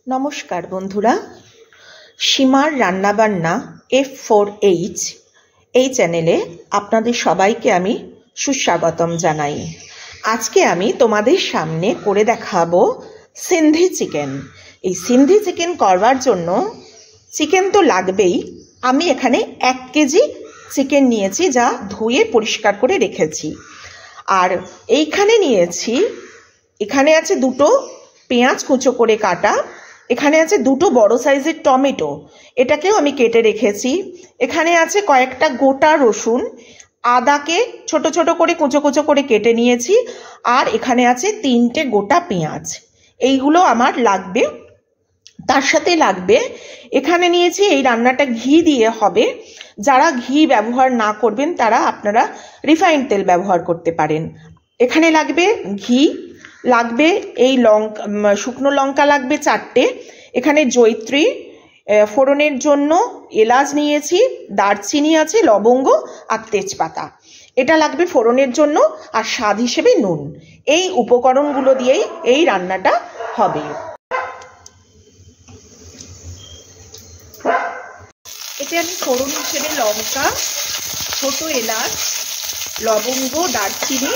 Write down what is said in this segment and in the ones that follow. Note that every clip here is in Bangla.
নমস্কার বন্ধুরা, সীমার রান্নাবান্না F4H এই চ্যানেলে আপনাদের সবাইকে আমি সুস্বাগতম জানাই। আজকে আমি তোমাদের সামনে করে দেখাবো সিন্ধি চিকেন। এই সিন্ধি চিকেন করবার জন্য চিকেন তো লাগবেই। আমি এখানে 1 কেজি চিকেন নিয়েছি, যা ধুয়ে পরিষ্কার করে রেখেছি। আর এইখানে নিয়েছি, এখানে আছে 2টো পেঁয়াজ কুচো করে কাটা, এখানে আছে 2টো বড় সাইজের টমেটো, এটাকেও আমি কেটে রেখেছি। এখানে আছে কয়েকটা গোটা রসুন, আদাকে ছোট ছোট করে কুচো কুচো করে কেটে নিয়েছি। আর এখানে আছে 3টে গোটা পেঁয়াজ। এইগুলো আমার লাগবে। তার সাথে লাগবে, এখানে নিয়েছি, এই রান্নাটা ঘি দিয়ে হবে। যারা ঘি ব্যবহার না করবেন তারা আপনারা রিফাইন্ড তেল ব্যবহার করতে পারেন। এখানে লাগবে ঘি, লাগবে এই শুকনো লঙ্কা লাগবে 4টে, এখানে জয়িত্রী, ফোড়নের জন্য এলাচ নিয়েছি, দারচিনি আছে, লবঙ্গ আর তেজপাতা, এটা লাগবে ফোড়নের জন্য, আর স্বাদ হিসেবে নুন। এই উপকরণগুলো দিয়েই এই রান্নাটা হবে। এতে আমি ফোড়ন হিসেবে লঙ্কা, ছোট এলাচ, লবঙ্গ, দারচিনি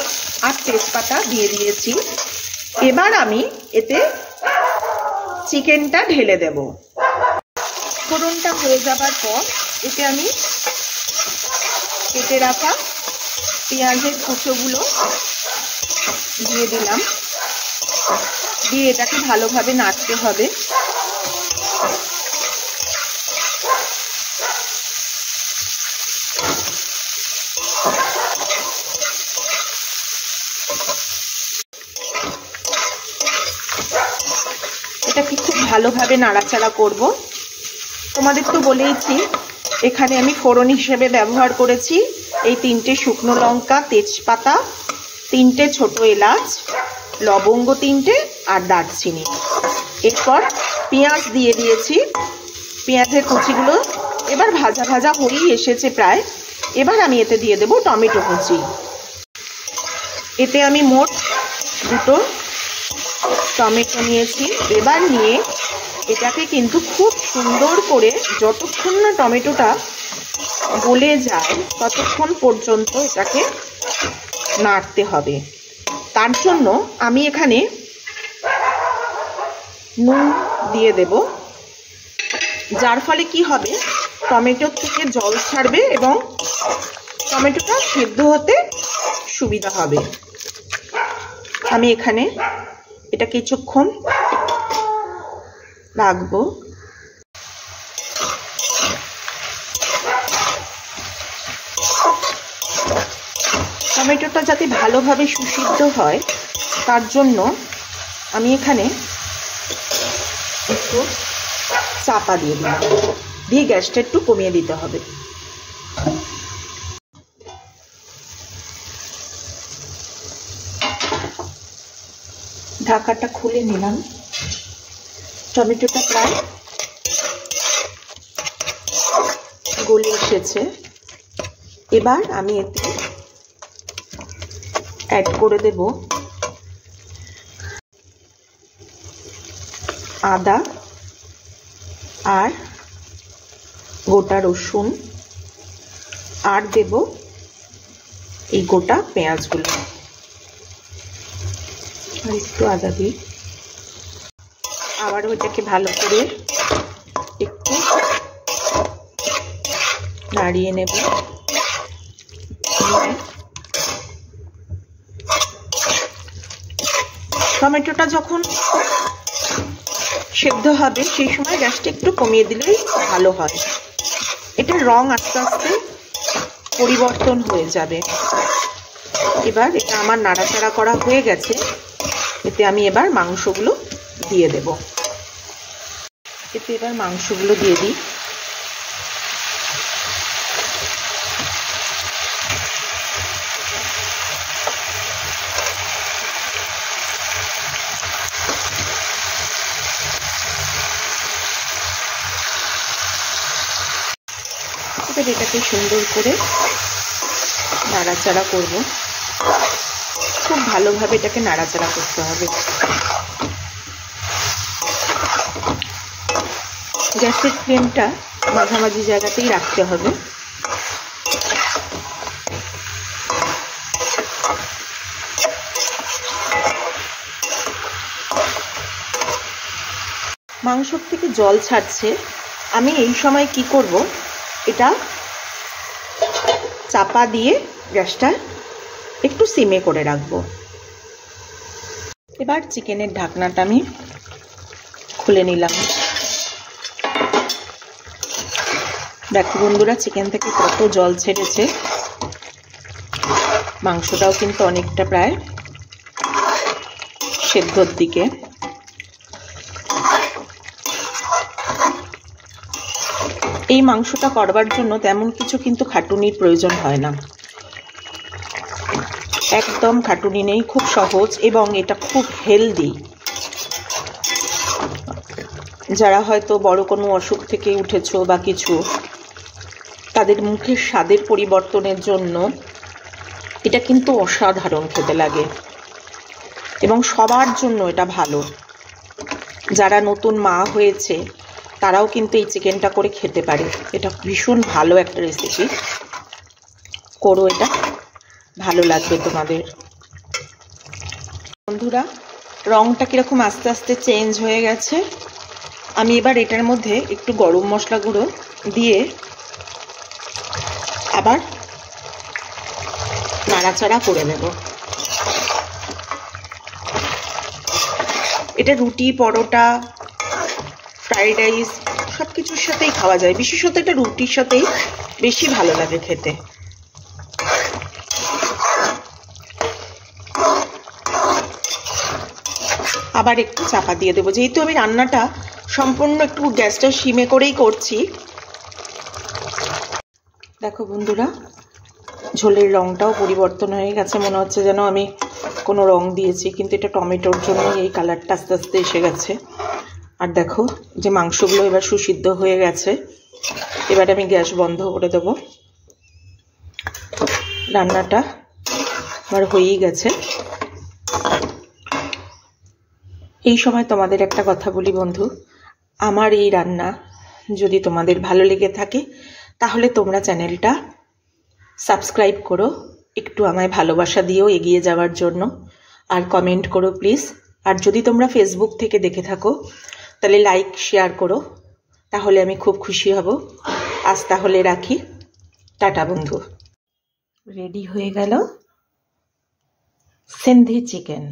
আর তেজপাতা দিয়ে দিয়েছি। এবার আমি এতে চিকেনটা ঢেলে দেব। ফোড়নটা হয়ে যাবার পর এতে আমি কেটে রাখা পেঁয়াজের কুচোগুলো দিয়ে দিলাম, দিয়ে এটাকে ভালোভাবে নাড়তে হবে। এটাকে খুব ভালোভাবে নাড়াচাড়া করব। তোমাদের তো বলেইছি, এখানে আমি ফোড়ন হিসেবে ব্যবহার করেছি এই 3টে শুকনো লঙ্কা, তেজপাতা, 3টে ছোট এলাচ, লবঙ্গ 3টে আর দারচিনি। এরপর পেঁয়াজ দিয়ে দিয়েছি, পেঁয়াজের কুচিগুলো এবার ভাজা ভাজা হয়েই এসেছে প্রায়। এবার আমি এতে দিয়ে দেব টমেটো কুচি। এতে আমি মোট 2টো টমেটো নিয়েছি। এবার নিয়ে এটাকে কিন্তু খুব সুন্দর করে, যতক্ষণ না টমেটোটা গলে যায় ততক্ষণ পর্যন্ত এটাকে নাড়তে হবে। তার জন্য আমি এখানে নুন দিয়ে দেব, যার ফলে কি হবে, টমেটোর থেকে জল ছাড়বে এবং টমেটোটা সেদ্ধ হতে সুবিধা হবে। আমি এখানে এটা কিছুক্ষণ রাখবো। টমেটোটা যাতে ভালোভাবে সুসিদ্ধ হয় তার জন্য আমি এখানে একটু চাপা দিয়ে দিলাম, দিয়ে গ্যাসটা একটু কমিয়ে দিতে হবে। ঢাকাটা খুলে নিলাম। টমেটোটা প্রায় গলে এসেছে। এবার আমি এতে অ্যাড করে দেব আদা আর গোটা রসুন, আর দেব এই গোটা পেঁয়াজগুলো। আর একটু আদা দিই। আবারও এটাকে ভালো করে একটু নাড়িয়ে নেব। টমেটোটা যখন সেদ্ধ হবে সেই সময় গ্যাসটা একটু কমিয়ে দিলেই ভালো হয়। এটার রং আস্তে আস্তে পরিবর্তন হয়ে যাবে। এবার এটা আমার নাড়াচাড়া করা হয়ে গেছে। এতে আমি এবার মাংসগুলো দিয়ে দেব। এতে এবার মাংসগুলো দিয়ে দিই। এবার এটাকে সুন্দর করে নাড়াচাড়া করব। খুব ভালোভাবে এটাকে নাড়াচাড়া করতে হবে। গ্যাসের ফ্লেমটা মাঝামাঝি জায়গাতেই রাখতে হবে। মাংসর থেকে জল ছাড়ছে, আমি এই সময় কি করব, এটা চাপা দিয়ে গ্যাসটা একটু সিমে করে রাখবো। এবার চিকেনের ঢাকনাটা আমি খুলে নিলাম। দেখো বন্ধুরা, চিকেন থেকে কত জল ছেড়েছে। মাংসটাও কিন্তু অনেকটা প্রায় সেদ্ধর দিকে। এই মাংসটা করবার জন্য তেমন কিছু কিন্তু খাটুনির প্রয়োজন হয় না, একদম খাটুনি নেই, খুব সহজ এবং এটা খুব হেলদি। যারা হয়তো বড় কোনো অসুখ থেকে উঠেছো বা কিছু, তাদের মুখের স্বাদের পরিবর্তনের জন্য এটা কিন্তু অসাধারণ খেতে লাগে এবং সবার জন্য এটা ভালো। যারা নতুন মা হয়েছে তারাও কিন্তু এই চিকেনটা করে খেতে পারে। এটা ভীষণ ভালো একটা রেসিপি, করো, এটা ভালো লাগবে তোমাদের। বন্ধুরা, রংটা কিরকম আস্তে আস্তে চেঞ্জ হয়ে গেছে। আমি এবার এটার মধ্যে একটু গরম মশলা গুঁড়ো দিয়ে আবার নাড়াচাড়া করে নেব। এটা রুটি, পরোটা, ফ্রাইড রাইস সব কিছুর সাথেই খাওয়া যায়, বিশেষত এটা রুটির সাথেই বেশি ভালো লাগে খেতে। আবার একটু চাপা দিয়ে দেবো, যেহেতু আমি রান্নাটা সম্পূর্ণ একটু গ্যাসটা সিমে করেই করছি। দেখো বন্ধুরা, ঝোলের রংটাও পরিবর্তন হয়ে গেছে, মনে হচ্ছে যেন আমি কোনো রং দিয়েছি, কিন্তু এটা টমেটোর জন্য এই কালারটা আস্তে আস্তে এসে গেছে। আর দেখো যে মাংসগুলো এবার সুসিদ্ধ হয়ে গেছে। এবার আমি গ্যাস বন্ধ করে দেব। রান্নাটা আমার হয়েই গেছে। এই সময় তোমাদের একটা কথা বলি বন্ধু, আমার এই রান্না যদি তোমাদের ভালো লেগে থাকে তাহলে তোমরা চ্যানেলটা সাবস্ক্রাইব করো, একটু আমায় ভালোবাসা দিও এগিয়ে যাওয়ার জন্য, আর কমেন্ট করো প্লিজ। আর যদি তোমরা ফেসবুক থেকে দেখে থাকো তাহলে লাইক শেয়ার করো, তাহলে আমি খুব খুশি হব। আজ তাহলে রাখি, টাটা বন্ধু। রেডি হয়ে গেল সিন্ধি চিকেন।